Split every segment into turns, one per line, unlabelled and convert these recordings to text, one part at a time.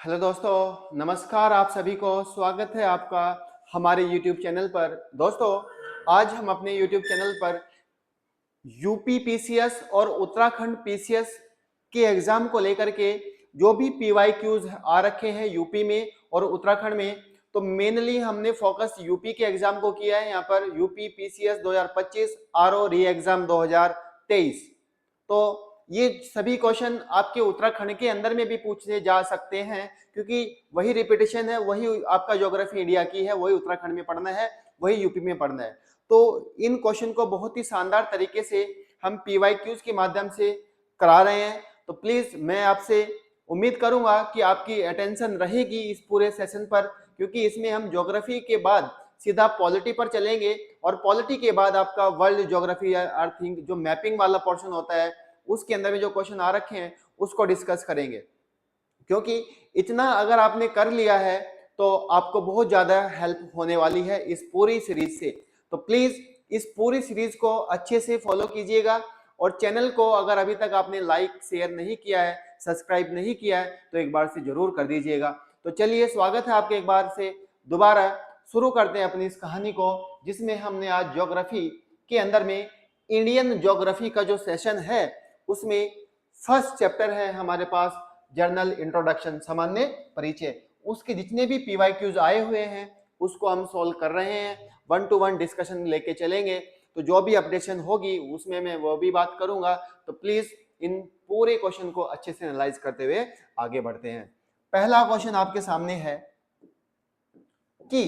Hello दोस्तों, नमस्कार। आप सभी को स्वागत है आपका हमारे YouTube चैनल पर। दोस्तों, आज हम अपने YouTube चैनल पर यूपी पीसीएस और उत्तराखंड पीसीएस के एग्जाम को लेकर के जो भी पीवाईक्यूज आ रखे हैं यूपी में और उत्तराखंड में, तो मेनली हमने फोकस यूपी के एग्जाम को किया है। यहाँ पर यूपी पीसीएस 2025 आरओ री एग्जाम 2023। तो ये सभी क्वेश्चन आपके उत्तराखंड के अंदर में भी पूछे जा सकते हैं, क्योंकि वही रिपीटेशन है, वही आपका ज्योग्राफी इंडिया की है, वही उत्तराखंड में पढ़ना है, वही यूपी में पढ़ना है। तो इन क्वेश्चन को बहुत ही शानदार तरीके से हम पीवाईक्यूज के माध्यम से करा रहे हैं। तो प्लीज मैं आपसे उम्मीद करूंगा कि आपकी अटेंशन रहेगी इस पूरे सेशन पर, क्योंकि इसमें हम ज्योग्राफी के बाद सीधा पॉलिटी पर चलेंगे और पॉलिटी के बाद आपका वर्ल्ड ज्योग्राफी अर्थिंग जो मैपिंग वाला पोर्शन होता है उसके अंदर में जो क्वेश्चन आ रखे हैं उसको डिस्कस करेंगे। क्योंकि इतना अगर आपने कर लिया है तो आपको बहुत ज्यादा हेल्प होने वाली है इस पूरी सीरीज से। तो प्लीज इस पूरी सीरीज को अच्छे से फॉलो कीजिएगा और चैनल को अगर अभी तक आपने लाइक शेयर नहीं किया है, सब्सक्राइब नहीं किया है, तो एक बार से जरूर कर दीजिएगा। तो चलिए, स्वागत है आपके एक बार से दोबारा। शुरू करते हैं अपनी इस कहानी को, जिसमें हमने आज ज्योग्राफी के अंदर में इंडियन ज्योग्राफी का जो सेशन है उसमें फर्स्ट चैप्टर है हमारे पास जर्नल इंट्रोडक्शन, सामान्य परिचय। उसके जितने भी पीवाईक्यूज आए हुए हैं उसको हम सॉल्व कर रहे हैं, 1-to-1 डिस्कशन लेके चलेंगे। तो जो भी अपडेशन होगी उसमें मैं वो भी बात करूंगा। तो प्लीज इन पूरे क्वेश्चन को अच्छे से एनालाइज करते हुए आगे बढ़ते हैं। पहला क्वेश्चन आपके सामने है कि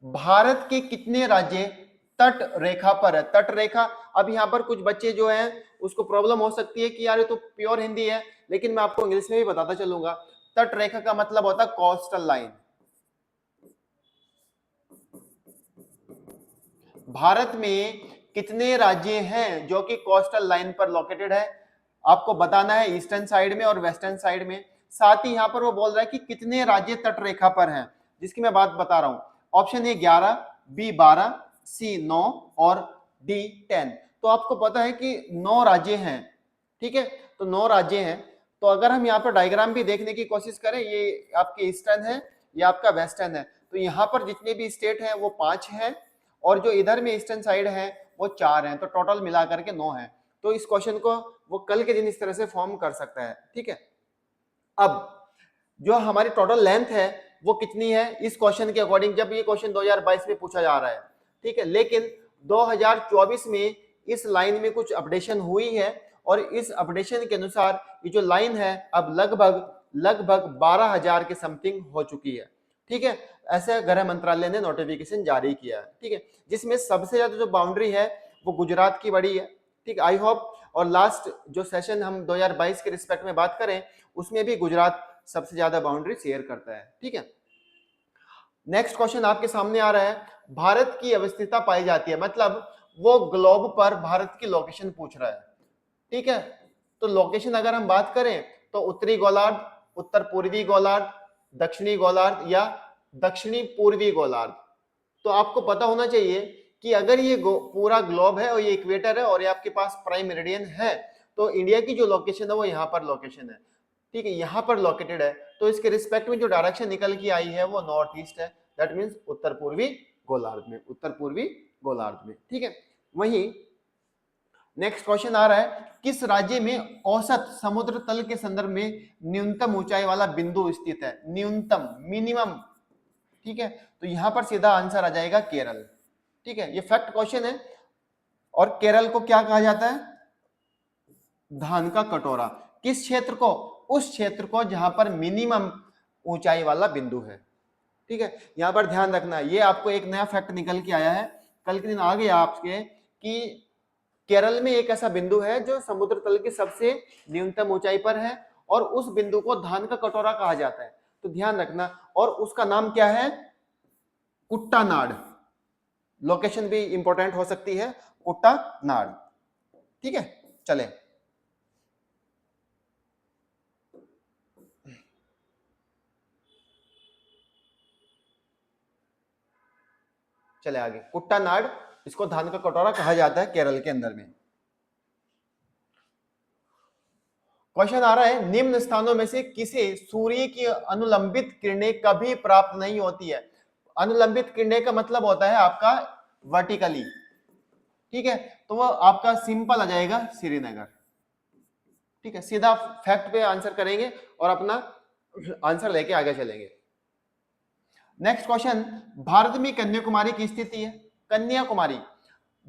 भारत के कितने राज्य तट रेखा पर है। तट रेखा, अब यहाँ पर कुछ बच्चे जो हैं उसको प्रॉब्लम हो सकती है कि यार ये तो प्योर हिंदी है, लेकिन मैं आपको इंग्लिश में भी बताता चलूंगा। तट रेखा का मतलब होता है कोस्टल लाइन। भारत में कितने राज्य हैं जो कि कोस्टल लाइन पर लोकेटेड है, आपको बताना है ईस्टर्न साइड में और वेस्टर्न साइड में। साथ ही यहाँ पर वो बोल रहा है कि कितने राज्य तट रेखा पर हैं, जिसकी मैं बात बता रहा हूं। ऑप्शन ए 11, बी 12, सी 9 और डी 10। तो आपको पता है कि 9 राज्य हैं, ठीक है। तो 9 राज्य हैं। तो अगर हम यहाँ पर डायग्राम भी देखने की कोशिश करें, ये आपके ईस्टर्न है, ये आपका वेस्टर्न है। तो यहाँ पर जितने भी स्टेट हैं वो 5 हैं और जो इधर में ईस्टर्न साइड है वो 4 हैं। तो टोटल मिला करके 9 हैं। तो इस क्वेश्चन को वो कल के दिन इस तरह से फॉर्म कर सकता है, ठीक है। अब जो हमारी टोटल लेंथ है वो कितनी है इस क्वेश्चन के अकॉर्डिंग, जब ये क्वेश्चन 2022 में पूछा जा रहा है, ठीक है। लेकिन 2024 में इस लाइन में कुछ अपडेशन हुई है और इस अपडेशन के अनुसार ये जो लाइन है अब लगभग 12,000 के समथिंग हो चुकी है, ठीक है। ऐसे गृह मंत्रालय ने नोटिफिकेशन जारी किया है, ठीक है। जिसमें सबसे ज्यादा जो बाउंड्री है वो गुजरात की बड़ी है, ठीक। आई होप और लास्ट जो सेशन हम 2022 के रिस्पेक्ट में बात करें उसमें भी गुजरात सबसे ज्यादा बाउंड्री शेयर करता है, ठीक है। नेक्स्ट क्वेश्चन आपके सामने आ रहा है, भारत की अवस्थितता पाई जाती है, मतलब वो ग्लोब पर भारत की लोकेशन पूछ रहा है, ठीक है। तो लोकेशन अगर हम बात करें तो उत्तरी गोलार्ध, उत्तर पूर्वी गोलार्ध, दक्षिणी गोलार्ध या दक्षिणी पूर्वी गोलार्ध। तो आपको पता होना चाहिए कि अगर ये पूरा ग्लोब है और ये इक्वेटर है और ये आपके पास प्राइम मेरिडियन है, तो इंडिया की जो लोकेशन है वो यहाँ पर लोकेशन है, ठीक है, यहाँ पर लोकेटेड है। तो इसके रिस्पेक्ट में जो डायरेक्शन निकल के आई है वो नॉर्थ ईस्ट है, दैट मीन्स उत्तर पूर्वी गोलार्ध में, उत्तर पूर्वी गोलार्ध में, ठीक है। वहीं नेक्स्ट क्वेश्चन आ रहा है, किस राज्य में औसत समुद्र तल के संदर्भ में न्यूनतम ऊंचाई वाला बिंदु स्थित है, न्यूनतम, मिनिमम, ठीक है। तो यहां पर सीधा आंसर आ जाएगा केरल, ठीक है। ये फैक्ट क्वेश्चन है। और केरल को क्या कहा जाता है, धान का कटोरा। किस क्षेत्र को, उस क्षेत्र को जहां पर मिनिमम ऊंचाई वाला बिंदु है, ठीक है। यहां पर ध्यान रखना, ये आपको एक नया फैक्ट निकल के आया है, कल के दिन आ गया आपके, कि केरल में एक ऐसा बिंदु है जो समुद्र तल की सबसे न्यूनतम ऊंचाई पर है और उस बिंदु को धान का कटोरा कहा जाता है। तो ध्यान रखना, और उसका नाम क्या है, कुट्टानाड। लोकेशन भी इंपॉर्टेंट हो सकती है, कुट्टानाड, ठीक है। चले चले आगे। कुट्टानाड, इसको धान का कटोरा कहा जाता है केरल के अंदर में। क्वेश्चन आ रहा है, निम्न स्थानों में से किसे सूर्य की अनुलंबित किरणें कभी प्राप्त नहीं होती है। अनुलंबित किरणें का मतलब होता है आपका वर्टिकली, ठीक है, तो वो आपका सिंपल आ जाएगा श्रीनगर। ठीक है, सीधा फैक्ट पे आंसर करेंगे और अपना आंसर लेके आगे चलेंगे। नेक्स्ट क्वेश्चन, भारत में कन्याकुमारी की स्थिति है। कन्याकुमारी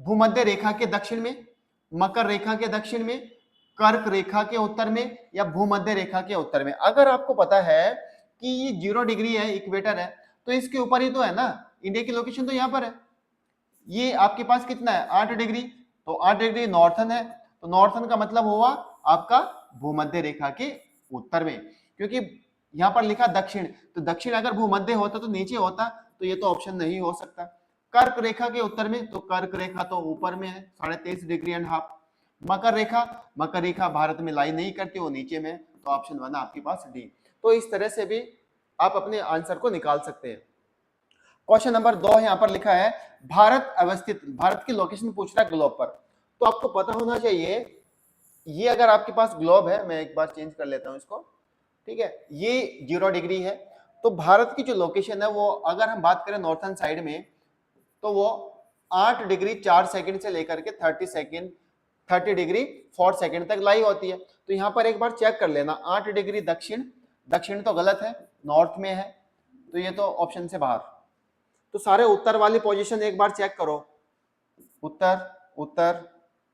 भूमध्य रेखा के दक्षिण में, मकर रेखा के दक्षिण में, कर्क रेखा के उत्तर में या भूमध्य रेखा के उत्तर में। अगर आपको पता है कि ये 0 डिग्री है, इक्वेटर है, तो इसके ऊपर ही तो है ना, इंडिया की लोकेशन तो यहाँ पर है। ये आपके पास कितना है, 8 डिग्री, तो 8 डिग्री नॉर्थन है, तो नॉर्थन का मतलब हुआ आपका भूमध्य रेखा के उत्तर में, क्योंकि यहाँ पर लिखा दक्षिण, तो दक्षिण अगर भूमध्य होता तो नीचे होता, तो ये तो ऑप्शन नहीं हो सकता। कर्क रेखा के उत्तर में, तो कर्क रेखा तो ऊपर में है 23.5 डिग्री एंड हाफ। मकर रेखा भारत में लाई नहीं करती, वो नीचे में, तो ऑप्शन 1 आपके पास डी। तो इस तरह से भी आप अपने आंसर को निकाल सकते हैं। क्वेश्चन नंबर 2 यहाँ पर लिखा है, भारत अवस्थित, भारत की लोकेशन पूछ रहा है ग्लोब पर, तो आपको पता होना चाहिए, ये अगर आपके पास ग्लोब है, मैं एक बार चेंज कर लेता हूं इसको, ठीक है, ये 0 डिग्री है, तो भारत की जो लोकेशन है वो अगर हम बात करें नॉर्थन साइड में, तो वो 8 डिग्री 4 सेकंड से लेकर के 30 डिग्री 4 सेकंड तक लाई होती है। तो यहाँ पर एक बार चेक कर लेना, 8 डिग्री दक्षिण, दक्षिण तो गलत है, नॉर्थ में है, तो ये तो ऑप्शन से बाहर। तो सारे उत्तर वाली पोजीशन एक बार चेक करो, उत्तर उत्तर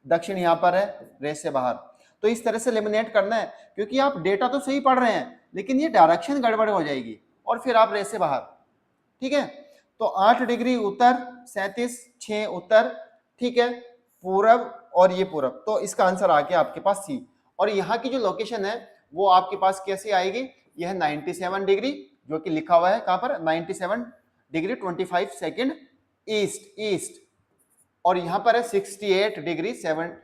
दक्षिण यहाँ पर है, रेस से बाहर। तो इस तरह से एलिमिनेट करना है, क्योंकि आप डेटा तो सही पढ़ रहे हैं लेकिन ये डायरेक्शन गड़बड़ हो जाएगी और फिर आप रेस से बाहर। ठीक है, तो 8 डिग्री उत्तर, 37.6 उत्तर, ठीक है, पूरब, और ये पूरब, तो इसका आंसर आ गया आपके पास सी। और यहाँ की जो लोकेशन है वो आपके पास कैसे आएगी, यह 97 डिग्री, जो कि लिखा हुआ है कहां पर, 97 डिग्री 25 सेकंड ईस्ट, और यहां पर है 68 डिग्री 7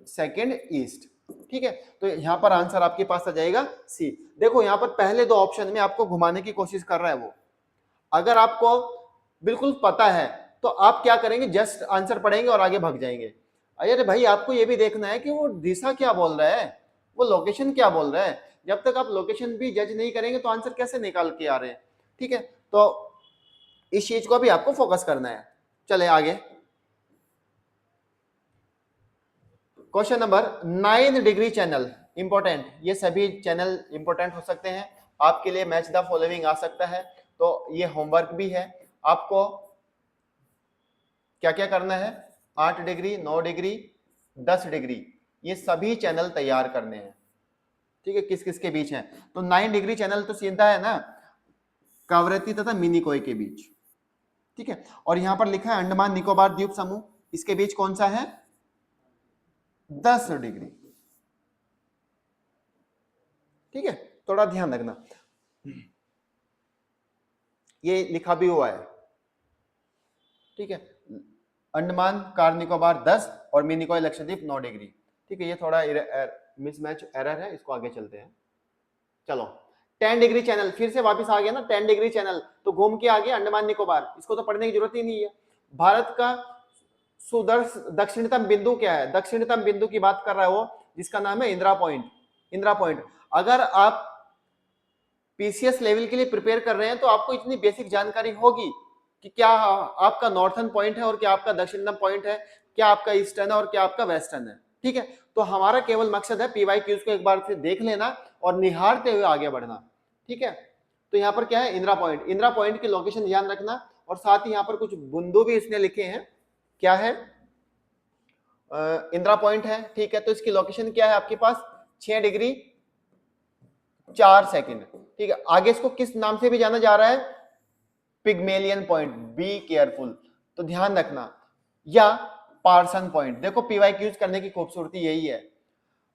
सेकंड ईस्ट। ठीक है, तो यहां पर आंसर आपके पास आ जाएगा सी। देखो यहां पर पहले 2 ऑप्शन में आपको घुमाने की कोशिश कर रहा है वो, अगर आपको बिल्कुल पता है तो आप क्या करेंगे, जस्ट आंसर पढ़ेंगे और आगे भाग जाएंगे। अरे भाई आपको ये भी देखना है कि वो दिशा क्या बोल रहा है, वो लोकेशन क्या बोल रहा है। जब तक आप लोकेशन भी जज नहीं करेंगे तो आंसर कैसे निकाल के आ रहे हैं। ठीक है, तो इस चीज को भी आपको फोकस करना है। चले आगे, question number 9 degree channel important, ये सभी चैनल इंपॉर्टेंट हो सकते हैं आपके लिए, मैच द फॉलोइंग आ सकता है, तो ये होमवर्क भी है। आपको क्या क्या करना है, 8 डिग्री, 9 डिग्री, 10 डिग्री, ये सभी चैनल तैयार करने हैं। ठीक है, किस किस के बीच है, तो 9 डिग्री चैनल तो सीधा है ना, कावरती तथा मिनिकॉय के बीच। ठीक है, और यहां पर लिखा है अंडमान निकोबार द्वीप समूह, इसके बीच कौन सा है, 10 डिग्री। ठीक है, थोड़ा ध्यान रखना, ये लिखा भी हुआ है। ठीक है, अंडमान कार निकोबार 10 और मिनिकॉय लक्षद्वीप 9 डिग्री। ठीक है, ये थोड़ा मिसमैच एरर है, इसको आगे चलते हैं। चलो 10 डिग्री चैनल फिर से वापस आ गया ना, 10 डिग्री चैनल तो घूम के आ गया अंडमान निकोबार, इसको तो पढ़ने की जरूरत ही नहीं है। भारत का सुदर्श दक्षिणतम बिंदु क्या है, दक्षिणतम बिंदु की बात कर रहा है वो, जिसका नाम है इंदिरा पॉइंट। इंदिरा पॉइंट, अगर आप पीसीएस लेवल के लिए प्रिपेयर कर रहे हैं तो आपको इतनी बेसिक जानकारी होगी कि क्या आपका नॉर्थर्न पॉइंट है और क्या आपका दक्षिणतम पॉइंट है, क्या आपका ईस्टर्न है और क्या आपका वेस्टर्न है। ठीक है, तो हमारा केवल मकसद है पीवाई क्यूज को एक बार फिर देख लेना और निहारते हुए आगे बढ़ना। ठीक है, तो यहाँ पर क्या है, इंदिरा पॉइंट, इंदिरा पॉइंट की लोकेशन ध्यान रखना, और साथ ही यहाँ पर कुछ बिंदु भी इसने लिखे हैं, क्या है, इंदिरा पॉइंट है। ठीक है, तो इसकी लोकेशन क्या है आपके पास, 6 डिग्री 4 सेकंड। ठीक है, आगे इसको किस नाम से भी जाना जा रहा है, पिग्मेलियन पॉइंट, बी केयरफुल, तो ध्यान रखना, या पार्सन पॉइंट। देखो पीवाईक्यूज करने की खूबसूरती यही है।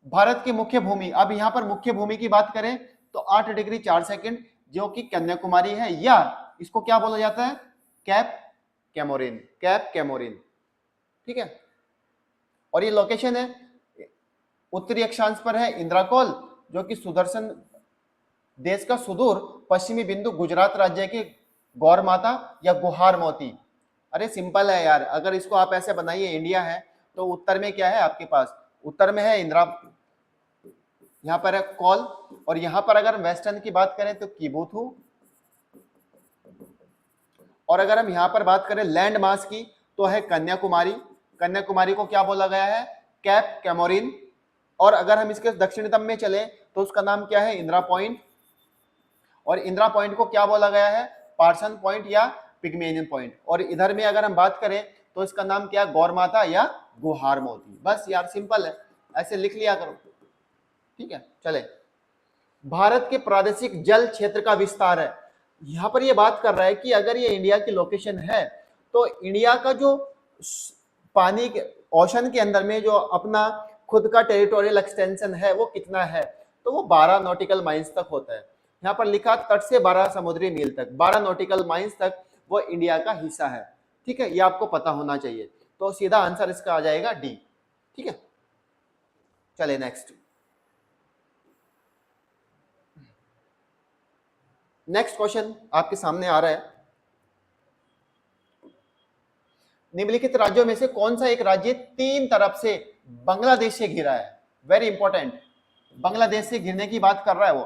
भारत की मुख्य भूमि, अब यहां पर मुख्य भूमि की बात करें तो 8 डिग्री 4 सेकंड, जो कि कन्याकुमारी है, या इसको क्या बोला जाता है, कैप कैमोरिन, कैप कैमोरिन। ठीक है, और ये लोकेशन है उत्तरी अक्षांश पर है इंद्राकोल, जो कि सुदर्शन देश का सुदूर पश्चिमी बिंदु गुजरात राज्य की गौर माता या गुहार मोती। अरे सिंपल है यार, अगर इसको आप ऐसे बनाइए, इंडिया है तो उत्तर में क्या है आपके पास, उत्तर में है इंदिरा, यहाँ पर है कॉल, और यहाँ पर अगर वेस्टर्न की बात करें तो किबुथु, और अगर हम यहाँ पर बात करें लैंड मास की तो है कन्याकुमारी। कन्याकुमारी को क्या बोला गया है? Cap Comorin. और अगर हम इसके दक्षिणतम में चले तो उसका नाम क्या है? इंदिरा पॉइंट। और इंदिरा पॉइंट को क्या बोला गया है? पार्सन पॉइंट या पिग्मेलियन पॉइंट। और इधर में अगर हम बात करें तो इसका नाम क्या? गौरमाता या गुहार मोती। बस यार सिंपल है, ऐसे लिख लिया करो, ठीक है। चले, भारत के प्रादेशिक जल क्षेत्र का विस्तार है। यहां पर ये बात कर रहा है कि अगर ये इंडिया की लोकेशन है तो इंडिया का जो पानी के ओशन के अंदर में जो अपना खुद का टेरिटोरियल एक्सटेंशन है वो कितना है? तो वो 12 नॉटिकल माइल्स तक होता है। यहाँ पर लिखा तट से 12 समुद्री मील तक, 12 नॉटिकल माइल्स तक वो इंडिया का हिस्सा है, ठीक है। ये आपको पता होना चाहिए। तो सीधा आंसर इसका आ जाएगा डी, ठीक है। चले नेक्स्ट। नेक्स्ट क्वेश्चन आपके सामने आ रहा है, निम्नलिखित राज्यों में से कौन सा एक राज्य 3 तरफ से बांग्लादेश से घिरा है? वेरी इंपॉर्टेंट, बांग्लादेश से घिरने की बात कर रहा है वो।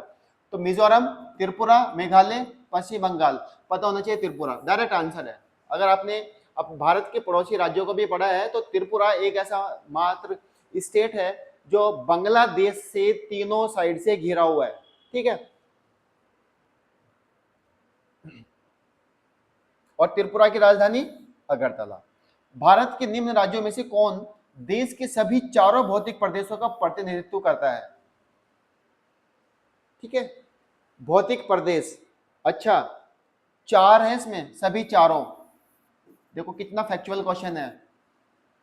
तो मिजोरम, त्रिपुरा, मेघालय, पश्चिम बंगाल। पता होना चाहिए त्रिपुरा, डायरेक्ट आंसर है। अगर आपने अब भारत के पड़ोसी राज्यों को भी पढ़ा है तो त्रिपुरा एक ऐसा मात्र स्टेट है जो बांग्लादेश से तीनों साइड से घिरा हुआ है, ठीक है। और त्रिपुरा की राजधानी अगरतला। भारत के निम्न राज्यों में से कौन देश के सभी चारों भौतिक प्रदेशों का प्रतिनिधित्व करता है? ठीक है, भौतिक प्रदेश, अच्छा 4 है इसमें, सभी चारों। देखो कितना फैक्चुअल क्वेश्चन है।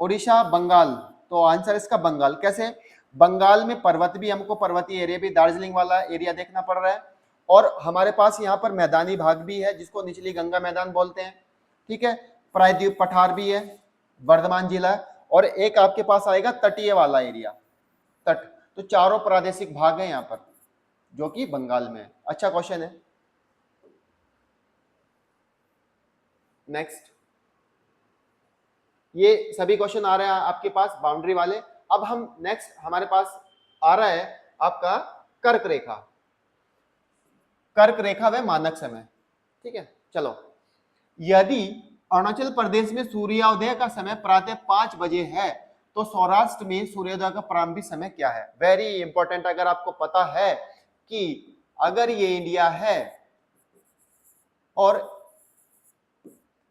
उड़ीसा, बंगाल, तो आंसर इसका बंगाल। कैसे? बंगाल में पर्वत भी, हमको पर्वतीय एरिया भी, दार्जिलिंग वाला एरिया देखना पड़ रहा है, और हमारे पास यहाँ पर मैदानी भाग भी है जिसको निचली गंगा मैदान बोलते हैं, ठीक है। प्रायद्वीप पठार भी है, वर्धमान जिला, और एक आपके पास आएगा तटीय वाला एरिया, तट। तो चारों प्रादेशिक भाग हैं यहाँ पर जो कि बंगाल में है। अच्छा क्वेश्चन है। नेक्स्ट, ये सभी क्वेश्चन आ रहे हैं आपके पास बाउंड्री वाले। अब हम नेक्स्ट हमारे पास आ रहा है आपका कर्क रेखा। कर्क रेखा व मानक समय, ठीक है। चलो, यदि अरुणाचल प्रदेश में सूर्योदय का समय प्रातः 5 बजे है तो सौराष्ट्र में सूर्योदय का प्रारंभिक समय क्या है? Very important. अगर आपको पता है कि अगर ये इंडिया है और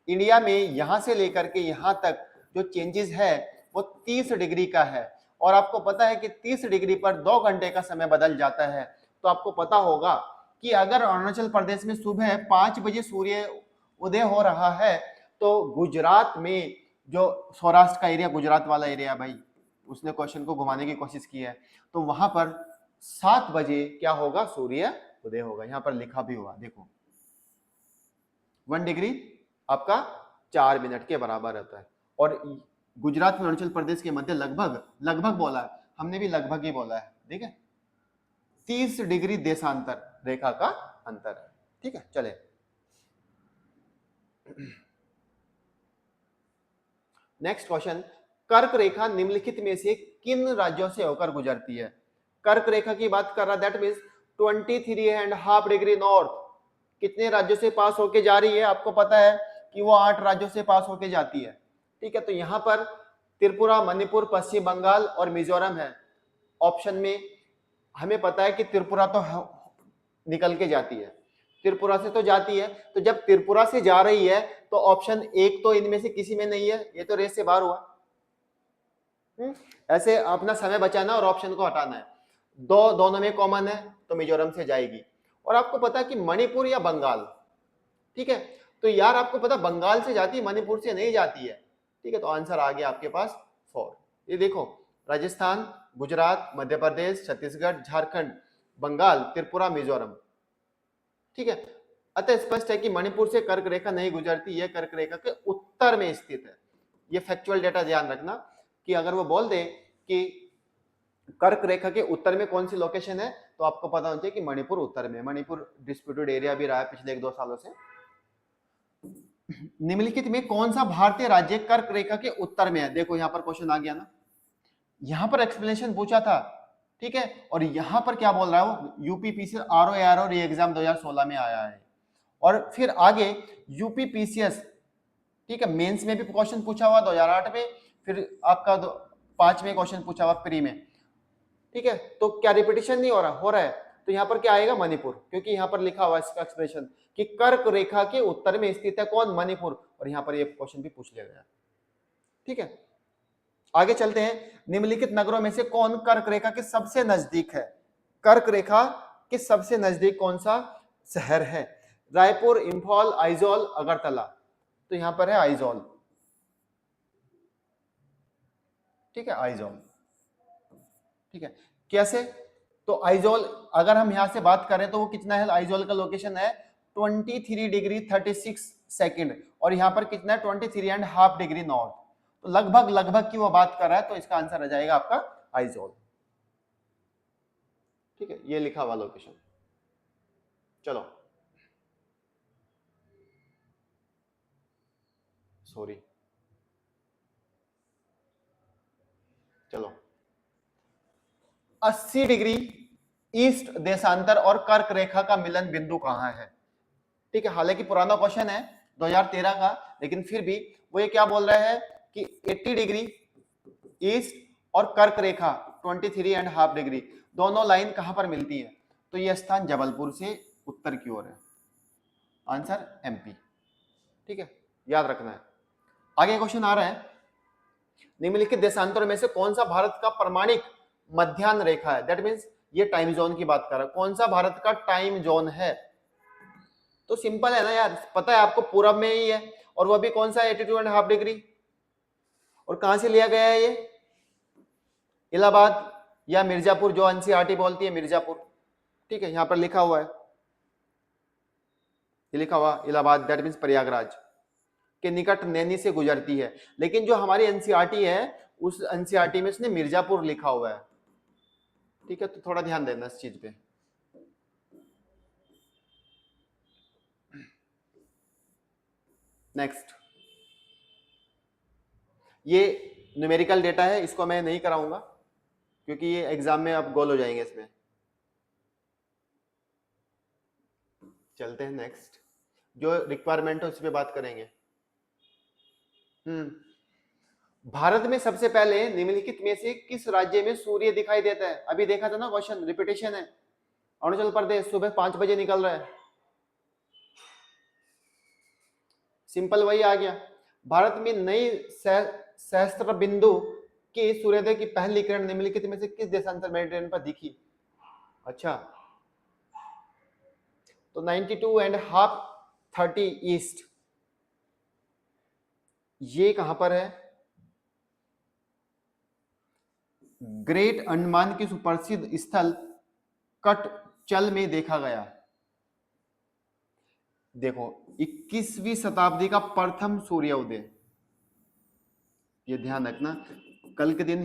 इंडिया में यहां से लेकर के यहां तक जो चेंजेस है वो 30 डिग्री का है, और आपको पता है कि 30 डिग्री पर 2 घंटे का समय बदल जाता है, तो आपको पता होगा कि अगर अरुणाचल प्रदेश में सुबह 5 बजे सूर्य उदय हो रहा है तो गुजरात में जो सौराष्ट्र का एरिया, गुजरात वाला एरिया भाई, उसने क्वेश्चन को घुमाने की कोशिश की है, तो वहां पर 7 बजे क्या होगा? सूर्य उदय होगा। यहां पर लिखा भी हुआ, देखो 1 डिग्री आपका 4 मिनट के बराबर रहता है। और गुजरात में अरुणाचल प्रदेश के मध्य लगभग लगभग बोला है, हमने भी लगभग ही बोला है, ठीक है। 30 डिग्री देशांतर रेखा का अंतर है, ठीक है। चले नेक्स्ट क्वेश्चन, कर्क रेखा निम्नलिखित में से किन राज्यों से होकर गुजरती है? कर्क रेखा की बात कर रहा, दैट मींस 23.5 डिग्री नॉर्थ। कितने राज्यों से पास होके जा रही है? आपको पता है कि वो 8 राज्यों से पास होके जाती है, ठीक है। तो यहां पर त्रिपुरा, मणिपुर, पश्चिम बंगाल और मिजोरम है। ऑप्शन में हमें पता है कि त्रिपुरा तो निकल के जाती है, त्रिपुरा से तो जाती है, तो जब त्रिपुरा से जा रही है तो ऑप्शन 1 तो इनमें से किसी में नहीं है, ये तो रेस से बाहर हुआ। ऐसे अपना समय बचाना और ऑप्शन को हटाना है। दोनों में कॉमन है तो मिजोरम से जाएगी। और आपको पता है कि मणिपुर या बंगाल, ठीक है, तो यार आपको पता बंगाल से जाती है, मणिपुर से नहीं जाती है, ठीक है। तो आंसर आ गया आपके पास 4। ये देखो, राजस्थान, गुजरात, मध्य प्रदेश, छत्तीसगढ़, झारखंड, बंगाल, त्रिपुरा, मिजोरम, ठीक है। अतः स्पष्ट है कि मणिपुर से कर्क रेखा नहीं गुजरती, यह कर्क रेखा के उत्तर में स्थित है। यह फैक्चुअल डेटा ध्यान रखना कि अगर वो बोल दे कि कर्क रेखा के उत्तर में कौन सी लोकेशन है तो आपको पता होना चाहिए कि मणिपुर उत्तर में। मणिपुर डिस्प्यूटेड एरिया भी रहा है पिछले 1-2 सालों से। निम्नलिखित में कौन सा भारतीय राज्य कर्क रेखा के उत्तर में है? देखो यहां पर क्वेश्चन आ गया ना, यहां पर एक्सप्लेनेशन पूछा था ठीक है। और यहां पर क्या बोल रहा है वो, यूपीपीसीएस आरओ री एग्जाम 2016 में आया है। और फिर आगे यूपीपीसीएस, ठीक है, मेंस में भी क्वेश्चन पूछा हुआ 2008 में, फिर आपका 5 में क्वेश्चन पूछा हुआ प्री में, ठीक है। तो क्या रिपीटिशन नहीं हो रहा है। तो यहाँ पर क्या आएगा, मणिपुर, क्योंकि यहाँ पर लिखा हुआ है इसका एक्सप्रेशन कि कर्क रेखा के उत्तर में स्थित है कौन, मणिपुर, और यहाँ पर ये क्वेश्चन भी पूछ लिया गया, ठीक है। आगे चलते हैं, निम्नलिखित नगरों में से कौन कर्क रेखा के सबसे नजदीक है, कर्क रेखा के सबसे नजदीक कौन सा शहर है, रायपुर, इंफॉल, आइजोल, अगरतला। तो यहां पर है आइजोल, ठीक है, आइजोल, ठीक है। कैसे, तो आइजोल अगर हम यहां से बात करें तो वो कितना है, आइजोल का लोकेशन है 23 डिग्री 36 सेकंड, और यहां पर कितना है 23.5 डिग्री नॉर्थ। तो लगभग लगभग की वो बात कर रहा है, तो इसका आंसर आ जाएगा आपका आइजोल, ठीक है, ये लिखा हुआ लोकेशन। चलो, सॉरी, चलो, 80 डिग्री ईस्ट देशांतर और कर्क रेखा का मिलन बिंदु कहां है, ठीक है। हालांकि पुराना क्वेश्चन है 2013 का, लेकिन फिर भी वो ये क्या बोल रहा है कि 80 डिग्री ईस्ट और कर्क रेखा 23.5 डिग्री, दोनों लाइन कहां पर मिलती है, तो यह स्थान जबलपुर से उत्तर की ओर है, आंसर एमपी, ठीक है, याद रखना है। आगे क्वेश्चन आ रहा है, निम्नलिखित देशांतरों में से कौन सा भारत का प्रमाणिक मध्याह्न रेखा है, दैट मीन्स ये टाइम जोन की बात कर रहा है, कौन सा भारत का टाइम जोन है। तो सिंपल है ना यार, पता है आपको, पूरब में ही है, और वह भी कौन सा 82.5 डिग्री, और कहां से लिया गया है ये, इलाहाबाद या मिर्जापुर, जो एनसीईआरटी बोलती है मिर्जापुर, ठीक है, यहां पर लिखा हुआ है, ये लिखा हुआ इलाहाबाद, दैट मीन्स प्रयागराज के निकट नैनी से गुजरती है, लेकिन जो हमारी एनसीईआरटी है उस एनसीईआरटी में उसने मिर्जापुर लिखा हुआ है, ठीक है, तो थोड़ा ध्यान देना इस चीज पे। नेक्स्ट, ये न्यूमेरिकल डेटा है, इसको मैं नहीं कराऊंगा क्योंकि ये एग्जाम में आप गोल हो जाएंगे इसमें। चलते हैं नेक्स्ट, जो रिक्वायरमेंट है उस पर बात करेंगे। भारत में सबसे पहले निम्नलिखित में से किस राज्य में सूर्य दिखाई देता है, अभी देखा था ना क्वेश्चन, रिपीटेशन है, अरुणाचल प्रदेश, सुबह 5 बजे निकल रहा है, सिंपल वही आ गया। भारत में नई सहस्त्र बिंदु की सूर्योदय की पहली किरण निम्नलिखित में से किस देशांतर मेडिटेरेनियन पर दिखी, अच्छा, तो 92.5 30 ईस्ट, ये कहां पर है, ग्रेट अंडमान के सुप्रसिद्ध स्थल कटचल में देखा गया। देखो 21वीं शताब्दी का प्रथम सूर्योदय, ये ध्यान रखना, कल के दिन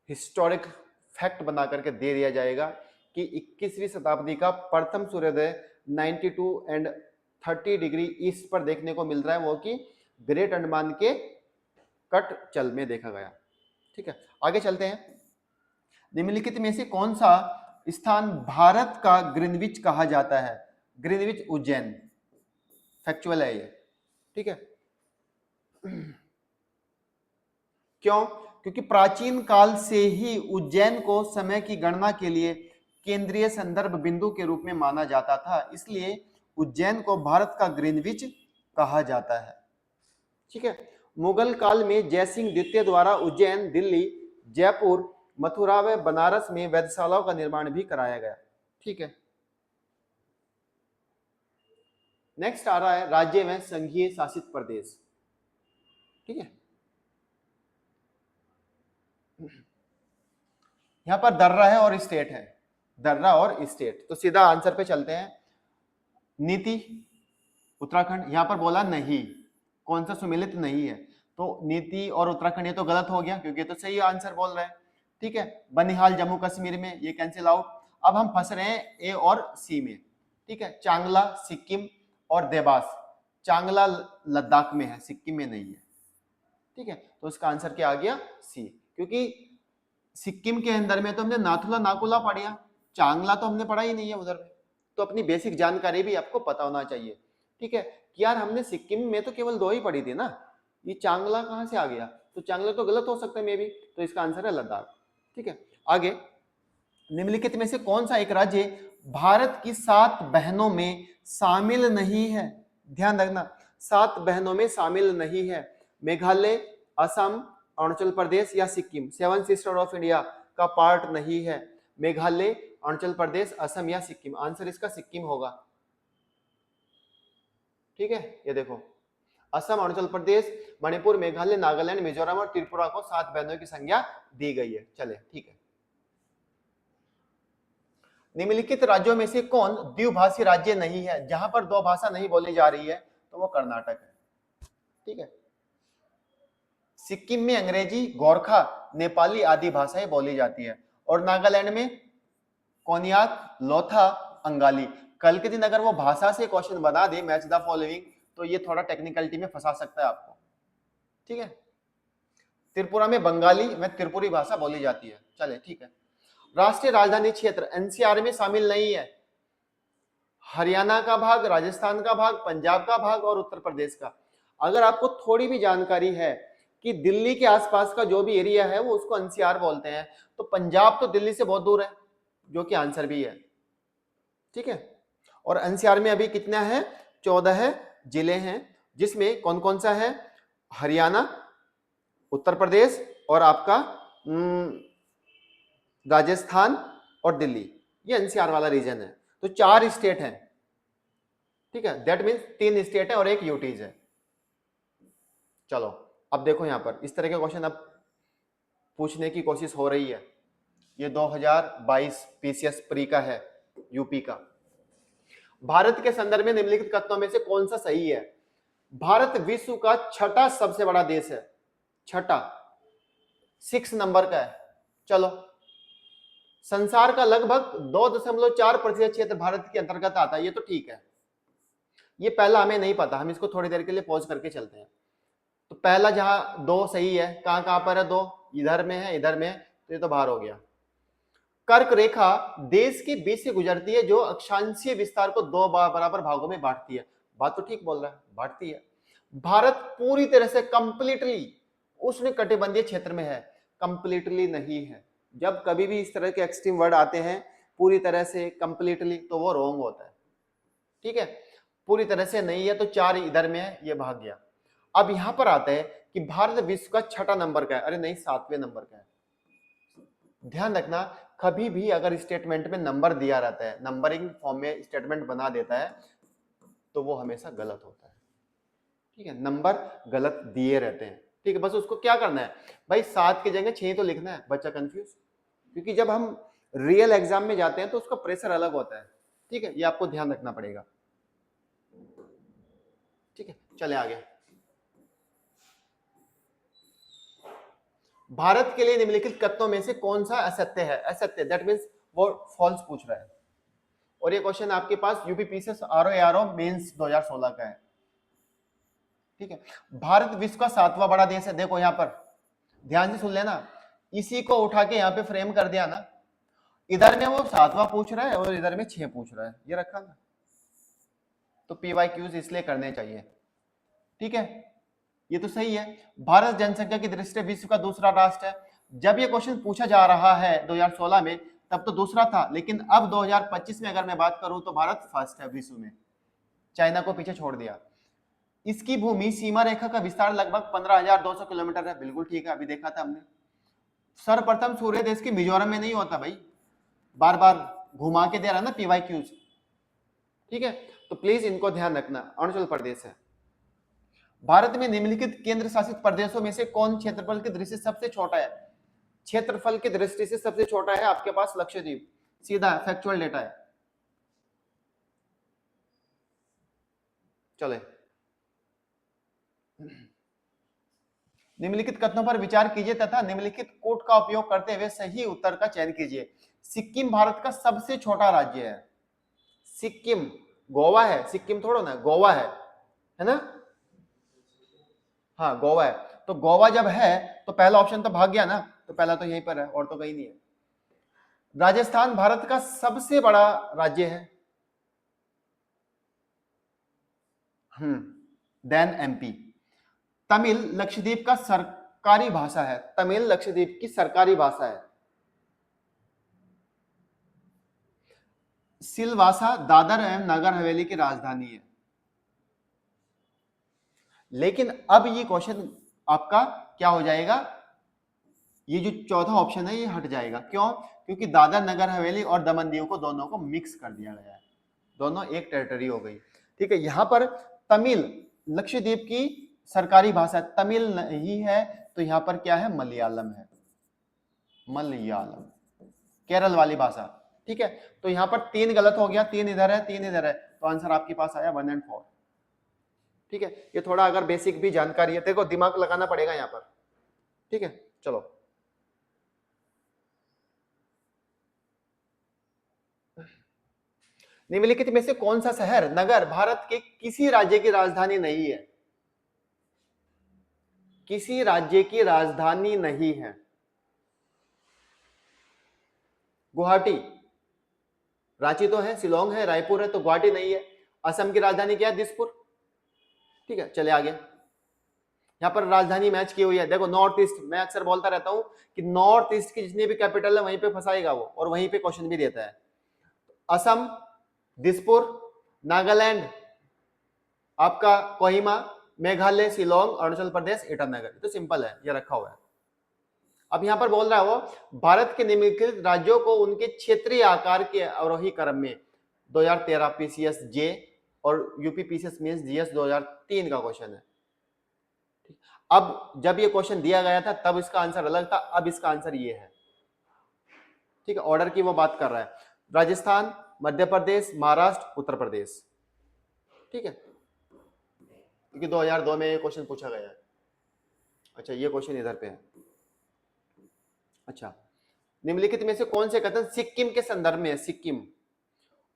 हिस्टोरिक फैक्ट बना करके दे दिया जाएगा कि 21वीं शताब्दी का प्रथम सूर्योदय 92.30 डिग्री ईस्ट पर देखने को मिल रहा है, वो कि ग्रेट अंडमान के कटचल में देखा गया, ठीक है। आगे चलते हैं, निम्नलिखित में से कौन सा स्थान भारत का ग्रीनविच कहा जाता है, ग्रीनविच उज्जैन, फैक्चुअल है ये, ठीक है। क्यों, क्योंकि प्राचीन काल से ही उज्जैन को समय की गणना के लिए केंद्रीय संदर्भ बिंदु के रूप में माना जाता था, इसलिए उज्जैन को भारत का ग्रीनविच कहा जाता है, ठीक है। मुगल काल में जयसिंह द्वितीय द्वारा उज्जैन, दिल्ली, जयपुर, मथुरा व बनारस में वेधशालाओं का निर्माण भी कराया गया, ठीक है। नेक्स्ट आ रहा है राज्य में संघीय शासित प्रदेश, ठीक है। यहां पर दर्रा है और स्टेट है, दर्रा और स्टेट, तो सीधा आंसर पे चलते हैं। नीति उत्तराखंड, यहां पर बोला नहीं, कौन सा सुमिलित नहीं है, तो नीति और उत्तराखंड ये तो गलत हो गया क्योंकि तो सही आंसर बोल रहे हैं, ठीक है। बनिहाल जम्मू कश्मीर में, ये कैंसिल आउट। अब हम फंस रहे हैं ए और सी में, ठीक है। चांगला सिक्किम और देवास, चांगला लद्दाख में है, सिक्किम में नहीं है, ठीक है। तो इसका आंसर क्या आ गया, सी, क्योंकि सिक्किम के अंदर में तो हमने नाथुला नाकुला पढ़ा, चांगला तो हमने पढ़ा ही नहीं है उधर में। तो अपनी बेसिक जानकारी भी आपको पता होना चाहिए, ठीक है। कि यार हमने सिक्किम में तो केवल 2 ही पढ़ी थी ना, ये चांगला कहाँ से आ गया? तो चांगला तो गलत हो सकता है मे भी, तो इसका आंसर है लद्दाख, ठीक है। आगे, निम्नलिखित में से कौन सा एक राज्य भारत की 7 बहनों में शामिल नहीं है? ध्यान रखना, 7 बहनों में शामिल नहीं है। मेघालय, असम, अरुणाचल प्रदेश या सिक्किम। 7 सिस्टर ऑफ इंडिया का पार्ट नहीं है। मेघालय, अरुणाचल प्रदेश, असम या सिक्किम। आंसर इसका सिक्किम होगा, ठीक है। ये देखो, असम, अरुणाचल प्रदेश, मणिपुर, मेघालय, नागालैंड, मिजोरम और त्रिपुरा को 7 बहनों की संज्ञा दी गई है। चले, ठीक है। निम्नलिखित राज्यों में से कौन द्विभाषी राज्य नहीं है? जहां पर 2 भाषा नहीं बोली जा रही है तो वो कर्नाटक है, ठीक है। सिक्किम में अंग्रेजी, गोरखा, नेपाली आदि भाषाएं बोली जाती है, और नागालैंड में कोनियाक, लोथा, अंगाली। कल के दिन अगर वो भाषा से क्वेश्चन बना दे, मैच द फॉलोइंग, तो ये थोड़ा टेक्निकलिटी में फंसा सकता है आपको, ठीक है। त्रिपुरा में बंगाली व त्रिपुरी भाषा बोली जाती है। चले, ठीक है। राष्ट्रीय राजधानी क्षेत्र एनसीआर में शामिल नहीं है। हरियाणा का भाग, राजस्थान का भाग, पंजाब का भाग और उत्तर प्रदेश का। अगर आपको थोड़ी भी जानकारी है कि दिल्ली के आसपास का जो भी एरिया है वो उसको एनसीआर बोलते हैं, तो पंजाब तो दिल्ली से बहुत दूर है, जो कि आंसर भी है, ठीक है। और एनसीआर में अभी कितना है? 14 जिले हैं, जिसमें कौन कौन सा है? हरियाणा, उत्तर प्रदेश और आपका राजस्थान और दिल्ली, ये एनसीआर वाला रीजन है। तो 4 स्टेट हैं, ठीक है। दैट मीन्स 3 स्टेट है और 1 यूटीज है। चलो, अब देखो यहां पर इस तरह के क्वेश्चन अब पूछने की कोशिश हो रही है। ये 2022 पीसीएस प्री का है, यूपी का। भारत के संदर्भ में निम्नलिखित कथनों में से कौन सा सही है? भारत विश्व का 6ठा सबसे बड़ा देश है, 6ठा, 6 नंबर का है। चलो, संसार का लगभग 2.4% क्षेत्र भारत के अंतर्गत आता है, ये तो ठीक है। ये पहला हमें नहीं पता, हम इसको थोड़ी देर के लिए पॉज करके चलते हैं। तो पहला जहां 2 सही है, कहां कहां पर है 2? इधर में है, इधर में है, तो ये तो बाहर हो गया। कर्क रेखा देश के बीच से गुजरती है, जो अक्षांशीय विस्तार को 2 बराबर भागों में बांटती है। बात तो ठीक बोल रहा है, बांटती है। भारत पूरी तरह से कंप्लीटली उष्णकटिबंधीय क्षेत्र में है, कंप्लीटली नहीं है। जब कभी भी इस तरह के एक्सट्रीम वर्ड आते हैं, पूरी तरह से, कंप्लीटली, तो वो रॉन्ग होता है, ठीक है। पूरी तरह से नहीं है, तो 4 इधर में है, ये भाग गया। अब यहां पर आता है कि भारत विश्व का 6ठा नंबर का है। अरे नहीं, 7वें नंबर का है। ध्यान रखना, कभी भी अगर स्टेटमेंट में नंबर दिया रहता है, नंबरिंग फॉर्म में स्टेटमेंट बना देता है, तो वो हमेशा गलत होता है, ठीक है। नंबर गलत दिए रहते हैं, ठीक है। बस उसको क्या करना है भाई, 7 की जगह 6 तो लिखना है, बच्चा कंफ्यूज। क्योंकि जब हम रियल एग्जाम में जाते हैं तो उसका प्रेशर अलग होता है, ठीक है। ये आपको ध्यान रखना पड़ेगा, ठीक है। चले आगे। भारत के लिए निम्नलिखित कथनों में से कौन सा असत्य है? असत्य, दैट मींस वो फॉल्स पूछ रहा है। और ये क्वेश्चन आपके पास यूपी पीसीएस आरओ मेंस 2016 का है, ठीक है। भारत विश्व का 7वां बड़ा देश है। देखो यहां पर ध्यान से सुन लेना, इसी को उठा के यहां पे फ्रेम कर दिया ना, इधर में वो 7वां पूछ रहा है और इधर में 6 पूछ रहा है, ये रखा ना। तो पीवाईक्यूज इसलिए करने चाहिए, ठीक है। ये तो सही है। भारत जनसंख्या की दृष्टि से विश्व का दूसरा राष्ट्र है। जब ये क्वेश्चन पूछा जा रहा है 2016 में, तब तो दूसरा था, लेकिन अब 2025 में अगर मैं बात करूं तो भारत फर्स्ट है विश्व में, चाइना को पीछे छोड़ दिया। इसकी भूमि सीमा रेखा का विस्तार लगभग 15,200 किलोमीटर है। बिल्कुल ठीक है, अभी देखा था हमने। सर्वप्रथम सूर्य देश के मिजोरम में नहीं होता भाई, बार बार घुमा के दे रहा ना पीवाईक्यूज, ठीक है। तो प्लीज इनको ध्यान रखना। अरुणाचल प्रदेश है। भारत में निम्नलिखित केंद्र शासित प्रदेशों में से कौन क्षेत्रफल की दृष्टि से सबसे छोटा है? क्षेत्रफल की दृष्टि से सबसे छोटा है आपके पास लक्षद्वीप, सीधा फैक्चुअल डेटा है। चले, निम्नलिखित कथनों पर विचार कीजिए तथा निम्नलिखित कोड का उपयोग करते हुए सही उत्तर का चयन कीजिए। सिक्किम भारत का सबसे छोटा राज्य है। सिक्किम, गोवा है, सिक्किम थोड़ा ना, गोवा है ना? हाँ गोवा है। तो गोवा जब है तो पहला ऑप्शन तो भाग गया ना, तो पहला तो यहीं पर है और तो कहीं नहीं है। राजस्थान भारत का सबसे बड़ा राज्य है। Then MP. तमिल लक्षद्वीप का सरकारी भाषा है। तमिल लक्षद्वीप की सरकारी भाषा है। सिलवासा दादर एवं नगर हवेली की राजधानी है। लेकिन अब ये क्वेश्चन आपका क्या हो जाएगा, ये जो चौथा ऑप्शन है ये हट जाएगा। क्यों? क्योंकि दादर नगर हवेली और दमन दीव को दोनों को मिक्स कर दिया गया है, दोनों एक टेरिटरी हो गई। ठीक है, यहां पर तमिल लक्षद्वीप की सरकारी भाषा तमिल नहीं है, तो यहां पर क्या है, मलयालम है। मलयालम केरल वाली भाषा। ठीक है, तो यहां पर 3 गलत हो गया, 3 इधर है 3 इधर है, तो आंसर आपके पास आया 1 और 4। ठीक है, ये थोड़ा अगर बेसिक भी जानकारी है, देखो दिमाग लगाना पड़ेगा यहां पर। ठीक है, चलो निम्नलिखित में से कौन सा शहर नगर भारत के किसी राज्य की राजधानी नहीं है? किसी राज्य की राजधानी नहीं है। गुवाहाटी, रांची तो है, शिलोंग है, रायपुर है, तो गुवाहाटी नहीं है। असम की राजधानी क्या है? दिसपुर। ठीक है, चले आगे। यहां पर राजधानी मैच की हुई है, देखो नॉर्थ ईस्ट, मैं अक्सर बोलता रहता हूं कि नॉर्थ ईस्ट की जितनी भी कैपिटल है वहीं पे फंसाएगा वो, और वहीं पे क्वेश्चन भी देता है। असम दिसपुर, नागालैंड आपका कोहिमा, मेघालय शिलोंग, अरुणाचल प्रदेश ईटानगर। तो सिंपल है, ये रखा हुआ है। अब यहां पर बोल रहा है वो भारत के निम्नलिखित राज्यों को उनके क्षेत्रीय आकार के अवरोही क्रम में 2013 पीसीएस जे और यूपी पीसीएस मींस जीएस 2003 का क्वेश्चन है। अब जब ये क्वेश्चन दिया गया था तब इसका आंसर अलग था, अब इसका आंसर ये है। ठीक है, ऑर्डर की वो बात कर रहा है, राजस्थान, मध्य प्रदेश, महाराष्ट्र, उत्तर प्रदेश। ठीक है, क्योंकि 2002 में ये क्वेश्चन पूछा गया है। अच्छा, ये क्वेश्चन इधर पे है। अच्छा, निम्नलिखित में से कौन से कथन सिक्किम के संदर्भ में है? सिक्किम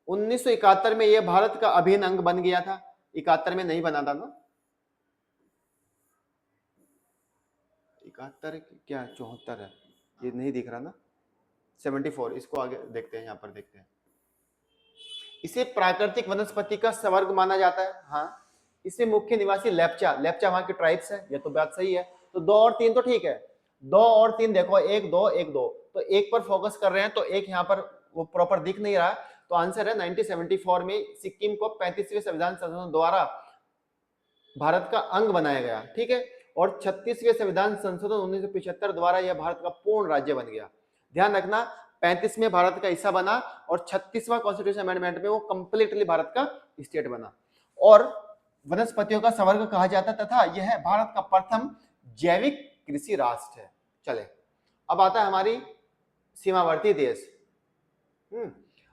1971 में यह भारत का अभिन्न अंग बन गया था। 71 में नहीं बना था ना, 71 क्या 74 है, ये नहीं दिख रहा ना, 74। इसको आगे देखते हैं, यहां पर देखते हैं। इसे प्राकृतिक वनस्पति का स्वर्ग माना जाता है। हाँ, इसमें मुख्य निवासी लेप्चा, लेप्चा वहां की ट्राइब्स है, ये तो बात सही है। तो 2 और 3 तो ठीक है, 2 और 3 देखो, 1 2 1 2, तो एक पर फोकस कर रहे हैं, तो एक यहाँ पर वो प्रॉपर दिख नहीं रहा। तो आंसर है 1974 में सिक्किम को 35वें संविधान संशोधन द्वारा भारत का अंग बनाया गया। ठीक है, और 36वें संविधान संशोधन 1975 द्वारा यह भारत का पूर्ण राज्य बन गया। ध्यान रखना, 35 में भारत का हिस्सा बना और 36वां कॉन्स्टिट्यूशन अमेंडमेंट में वो कंप्लीटली भारत का स्टेट बना, और वनस्पतियों का स्वर्ग कहा जाता, तथा यह भारत का प्रथम जैविक कृषि राष्ट्र है। चले, अब आता है हमारी सीमावर्ती देश।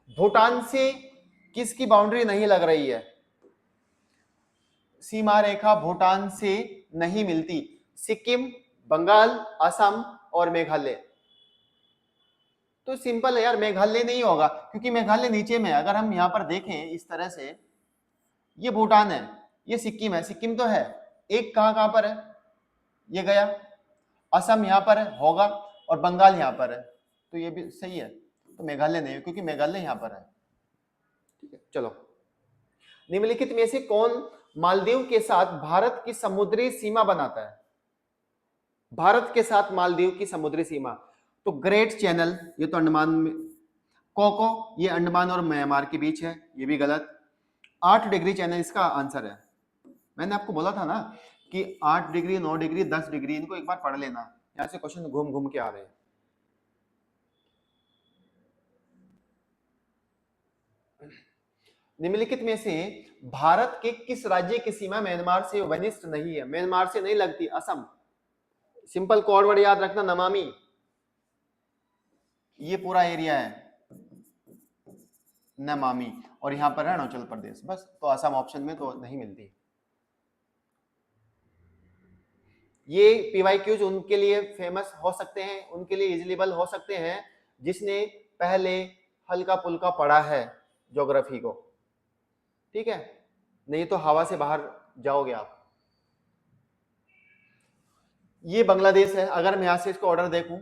भूटान से किसकी बाउंड्री नहीं लग रही है? सीमा रेखा भूटान से नहीं मिलती। सिक्किम, बंगाल, असम और मेघालय। तो सिंपल है यार, मेघालय नहीं होगा, क्योंकि मेघालय नीचे में है। अगर हम यहां पर देखें इस तरह से, ये भूटान है, ये सिक्किम है, सिक्किम तो है, एक कहां पर है, ये गया, असम यहां पर है होगा, और बंगाल यहां पर है, तो ये भी सही है। तो मेघालय नहीं है, क्योंकि मेघालय यहां पर है। ठीक है, चलो, निम्नलिखित में से कौन मालदीव के साथ भारत की समुद्री सीमा बनाता है? भारत के साथ मालदीव की समुद्री सीमा, तो ग्रेट चैनल, ये तो अंडमान में, कोको ये अंडमान और म्यांमार के बीच है, ये भी गलत। 8 डिग्री चैनल इसका आंसर है। मैंने आपको बोला था ना कि 8 डिग्री 9 डिग्री 10 डिग्री, इनको एक बार पढ़ लेना, यहां से क्वेश्चन घूम घूम के आ रहे हैं। निम्नलिखित में से भारत के किस राज्य की सीमा म्यांमार से घनिष्ठ नहीं है? म्यांमार से नहीं लगती, असम। सिंपल कोड वर्ड याद रखना, नमामि, ये पूरा एरिया है नमामि, और यहां पर है अरुणाचल प्रदेश, बस। तो असम ऑप्शन में तो नहीं मिलती। ये पीवाईक्यूज उनके लिए फेमस हो सकते हैं, उनके लिए इजिलेबल हो सकते हैं जिसने पहले हल्का पुल्का पढ़ा है ज्योग्राफी को। ठीक है, नहीं तो हवा से बाहर जाओगे आप। ये बांग्लादेश है, अगर मैं यहां से इसको ऑर्डर देखूं,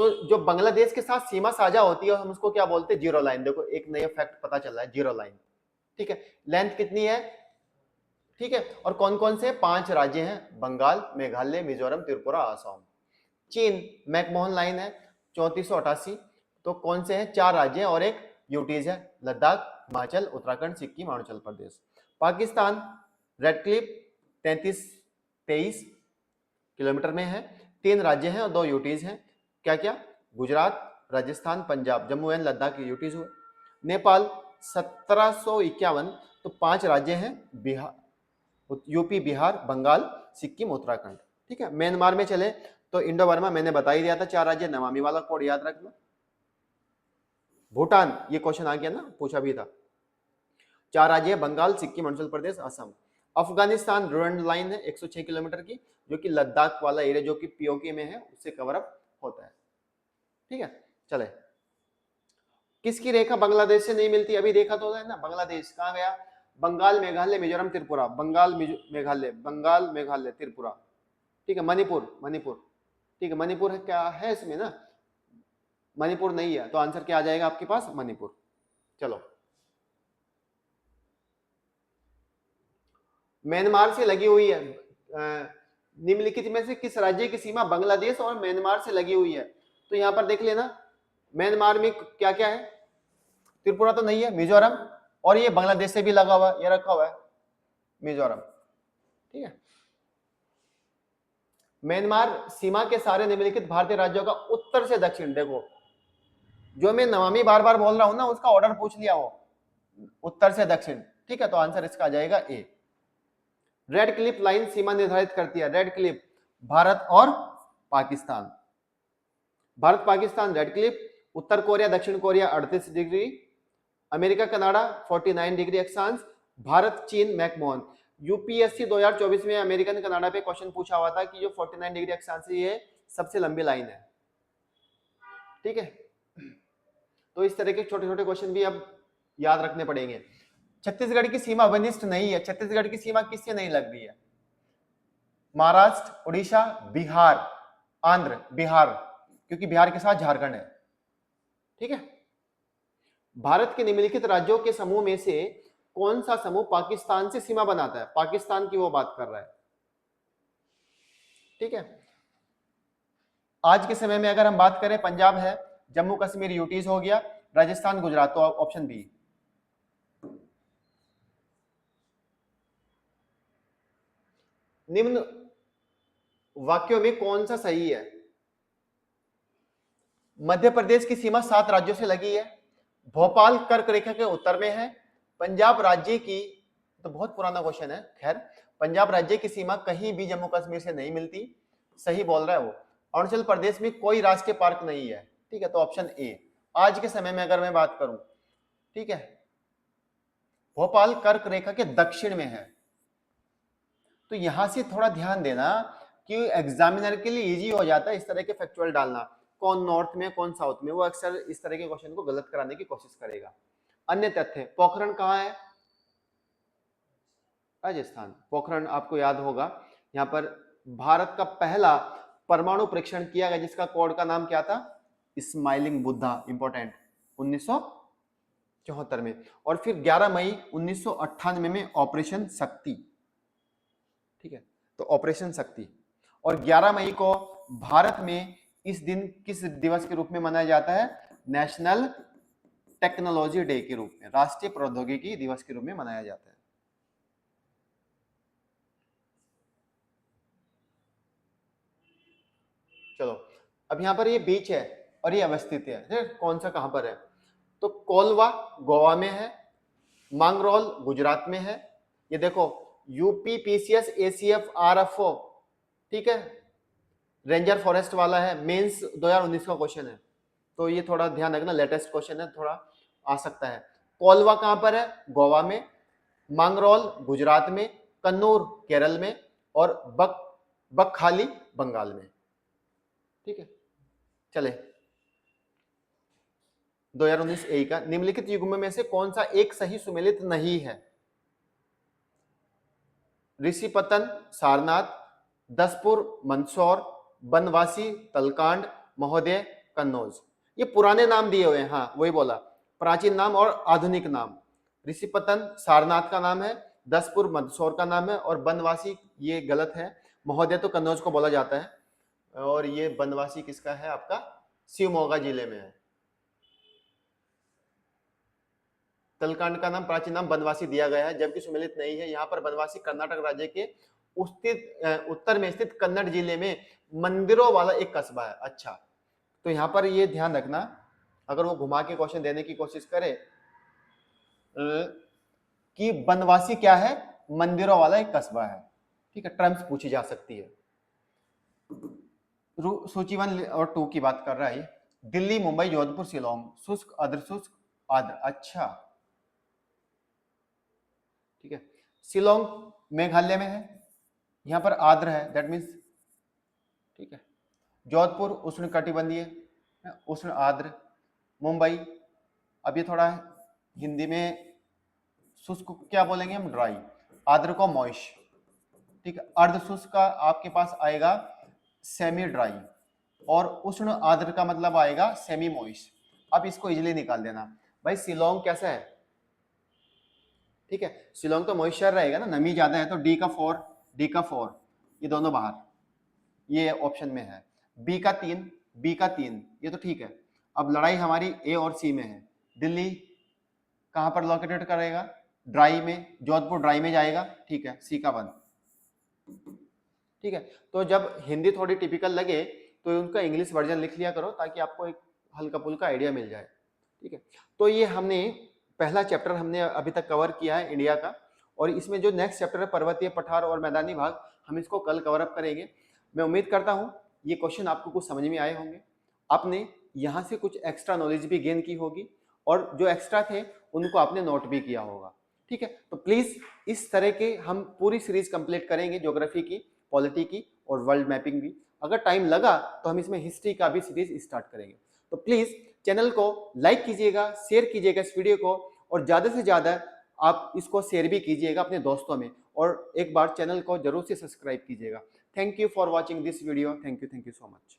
तो जो बांग्लादेश के साथ सीमा साझा होती है हम उसको क्या बोलते हैं, जीरो लाइन। देखो एक नया फैक्ट पता चल रहा है, जीरो लाइन। ठीक है, लेंथ कितनी है, ठीक है, और कौन कौन से 5 राज्य हैं, बंगाल, मेघालय, मिजोरम, त्रिपुरा, आसाम। चीन मैकमोहन लाइन है 3488। तो कौन से हैं, 4 राज्य और एक यूटीज है, Ladakh, Himachal, Uttarakhand, Sikkim, Arunachal Pradesh. Pakistan red Cliff 3323 kilometre में है, 3 राज्य हैं और 2 यूटीज हैं। क्या क्या, गुजरात, राजस्थान, पंजाब, जम्मू एंड लद्दाख के यूटीज हुए। नेपाल 1751, तो 5 राज्य हैं, बिहार, यूपी, बिहार, बंगाल, सिक्किम, उत्तराखंड। ठीक है, म्यांमार में चले तो इंडो बर्मा मैंने बता ही दिया था, 4 राज्य, नमामि वाला कोड याद रखना। भूटान, ये क्वेश्चन आ गया ना, पूछा भी था, 4 राज्य, बंगाल, सिक्किम, अरुणाचल प्रदेश, असम। अफगानिस्तान रुरंड लाइन है 106 किलोमीटर की, जो कि लद्दाख वाला एरिया जो कि पीओके में है उससे कवर अप होता है। ठीक है, चले, किसकी रेखा बांग्लादेश से नहीं मिलती, अभी देखा तो है ना, बांग्लादेश कहाँ गया, बंगाल, मेघालय, मिजोरम, त्रिपुरा, बंगाल, मेघालय, बंगाल, मेघालय, त्रिपुरा। ठीक है, मणिपुर, मणिपुर, ठीक है, मणिपुर है क्या है इसमें ना, मणिपुर नहीं है, तो आंसर क्या आ जाएगा आपके पास, मणिपुर। चलो, म्यांमार से लगी हुई है, निम्नलिखित में से किस राज्य की सीमा बांग्लादेश और म्यांमार से लगी हुई है, तो यहां पर देख लेना, म्यांमार में क्या क्या है, त्रिपुरा तो नहीं है, मिजोरम, और ये बांग्लादेश से भी लगा हुआ है, ये रखा हुआ है मिजोरम। ठीक है, म्यांमार सीमा के सारे निम्नलिखित भारतीय राज्यों का उत्तर से दक्षिण, देखो जो मैं नमामि बार बार बोल रहा हूं ना उसका ऑर्डर पूछ लिया वो, उत्तर से दक्षिण। ठीक है, तो आंसर इसका आ जाएगा ए। रेड क्लिफ लाइन सीमा निर्धारित करती है, रेड क्लिफ भारत और पाकिस्तान, भारत पाकिस्तान रेड क्लिफ, उत्तर कोरिया दक्षिण Korea 38 degree, America Canada 49 degree अक्षांश, भारत चीन मैकमोहन। यूपीएससी 2024 में अमेरिकन कनाडा पे क्वेश्चन पूछा हुआ था कि जो 49 डिग्री अक्षांश ये सबसे लंबी लाइन है। ठीक है, तो इस तरह के छोटे छोटे क्वेश्चन भी अब याद रखने पड़ेंगे। छत्तीसगढ़ की सीमा वनिष्ठ नहीं है, छत्तीसगढ़ की सीमा किससे नहीं लग रही है, महाराष्ट्र, उड़ीसा, बिहार, आंध्र, बिहार, क्योंकि बिहार के साथ झारखंड है। ठीक है, भारत के निम्नलिखित राज्यों के समूह में से कौन सा समूह पाकिस्तान से सीमा बनाता है, पाकिस्तान की वो बात कर रहा है। ठीक है, आज के समय में अगर हम बात करें, पंजाब है, जम्मू कश्मीर यूटीज हो गया, राजस्थान, गुजरात, तो ऑप्शन बी। निम्न वाक्यों में कौन सा सही है, मध्य प्रदेश की सीमा 7 राज्यों से लगी है, भोपाल कर्क रेखा के उत्तर में है, पंजाब राज्य की, तो बहुत पुराना क्वेश्चन है, खैर, पंजाब राज्य की सीमा कहीं भी जम्मू कश्मीर से नहीं मिलती, सही बोल रहा है वो, अरुणाचल प्रदेश में कोई राष्ट्रीय पार्क नहीं है। ठीक है, तो ऑप्शन ए। आज के समय में अगर मैं बात करूं, ठीक है, भोपाल कर्क रेखा के दक्षिण में है, तो यहां से थोड़ा ध्यान देना कि एग्जामिनर के लिए इजी हो जाता है इस तरह के फैक्चुअल डालना, कौन नॉर्थ में कौन साउथ में, वो अक्सर इस तरह के क्वेश्चन को गलत कराने की कोशिश करेगा। अन्य तथ्य, पोखरण कहाँ है, राजस्थान, पोखरण आपको याद होगा, यहाँ पर भारत का पहला परमाणु परीक्षण किया गया जिसका कोड का नाम क्या था, स्माइलिंग बुद्धा, इंपॉर्टेंट, 1974 में, और फिर 11 मई 1998 में ऑपरेशन शक्ति। ठीक है, तो ऑपरेशन शक्ति, और 11 मई को भारत में इस दिन किस दिवस के रूप में मनाया जाता है, नेशनल टेक्नोलॉजी डे के रूप में, राष्ट्रीय प्रौद्योगिकी दिवस के रूप में मनाया जाता है। चलो, अब यहां पर ये बीच है और ये अवस्थित है, कौन सा कहां पर है, तो कोलवा गोवा में है, मांगरोल गुजरात में है, ये देखो यूपी पीसीएस एसीएफ आरएफओ, ठीक है, रेंजर फॉरेस्ट वाला है, मेंस 2019 का क्वेश्चन है, तो ये थोड़ा ध्यान रखना, लेटेस्ट क्वेश्चन है, थोड़ा आ सकता है। कोलवा कहां पर है, गोवा में, मांगरोल गुजरात में, कन्नूर केरल में, और बकखाली बंगाल में। ठीक है, चले, 2019 ए का, निम्नलिखित युग्म में से कौन सा एक सही सुमेलित नहीं है, ऋषिपतन सारनाथ, दसपुर मंदसौर, बनवासी तलकांड, महोदय कन्नौज। ये पुराने नाम दिए हुए हैं, हाँ वही बोला, प्राचीन नाम और आधुनिक नाम। ऋषिपतन सारनाथ का नाम है, दसपुर मंदसौर का नाम है, और बनवासी ये गलत है, महोदय तो कन्नौज को बोला जाता है, और ये बनवासी किसका है आपका, शिवमोगा जिले में है। तलकांड का नाम प्राचीन नाम बनवासी दिया गया है, जबकि सुमेलित नहीं है। यहाँ पर बनवासी कर्नाटक राज्य के उत्तर में स्थित कन्नड़ जिले में मंदिरों वाला एक कस्बा है। अच्छा, तो यहाँ पर ये ध्यान रखना, अगर वो घुमा के क्वेश्चन देने की कोशिश करे कि बनवासी क्या है, मंदिरों वाला एक कस्बा है। ठीक है, टर्म्स पूछी जा सकती है। सूची 1 और 2 की बात कर रहा है। दिल्ली, मुंबई, जोधपुर, शिलोंग, शुष्क, अर्ध शुष्क, आर्द्र। अच्छा ठीक है, शिलोंग मेघालय में है, यहाँ पर आर्द्र है, दैट मीन्स ठीक है। जोधपुर उष्ण कटिबंधीय, उष्ण आर्द्र। मुंबई, अब ये थोड़ा हिंदी में शुष्क क्या बोलेंगे हम, ड्राई, आर्द्र को मॉइस्ट। ठीक है, अर्ध शुष्क का आपके पास आएगा सेमी ड्राई, और उष्ण आर्द्र का मतलब आएगा सेमी मॉइस्ट। अब इसको इजीली निकाल देना। भाई शिलोंग कैसा है, ठीक है, शिलोंग तो मॉइस्चर रहेगा ना, नमी ज्यादा है, तो डी का 4, ये दोनों बाहर, ये ऑप्शन में है। बी का 3, ये तो ठीक है। अब लड़ाई हमारी ए और सी में है। दिल्ली कहां पर लोकेटेड करेगा, ड्राई में, जोधपुर ड्राई में जाएगा, ठीक है, सी का 1। ठीक है, तो जब हिंदी थोड़ी टिपिकल लगे तो उनका इंग्लिश वर्जन लिख लिया करो, ताकि आपको एक हल्का फुल्का आइडिया मिल जाए। ठीक है, तो ये हमने पहला चैप्टर हमने अभी तक कवर किया है इंडिया का, और इसमें जो नेक्स्ट चैप्टर है पर्वतीय पठार और मैदानी भाग, हम इसको कल कवर अप करेंगे। मैं उम्मीद करता हूँ ये क्वेश्चन आपको कुछ समझ में आए होंगे, आपने यहाँ से कुछ एक्स्ट्रा नॉलेज भी गेन की होगी, और जो एक्स्ट्रा थे उनको आपने नोट भी किया होगा। ठीक है, तो प्लीज इस तरह के हम पूरी सीरीज कंप्लीट करेंगे, ज्योग्राफी की, पॉलिटी की और वर्ल्ड मैपिंग भी। अगर टाइम लगा तो हम इसमें हिस्ट्री का भी सीरीज स्टार्ट करेंगे। तो प्लीज चैनल को लाइक कीजिएगा, शेयर कीजिएगा इस वीडियो को, और ज्यादा से ज्यादा आप इसको शेयर भी कीजिएगा अपने दोस्तों में, और एक बार चैनल को जरूर से सब्सक्राइब कीजिएगा। Thank you for watching this video. Thank you so much.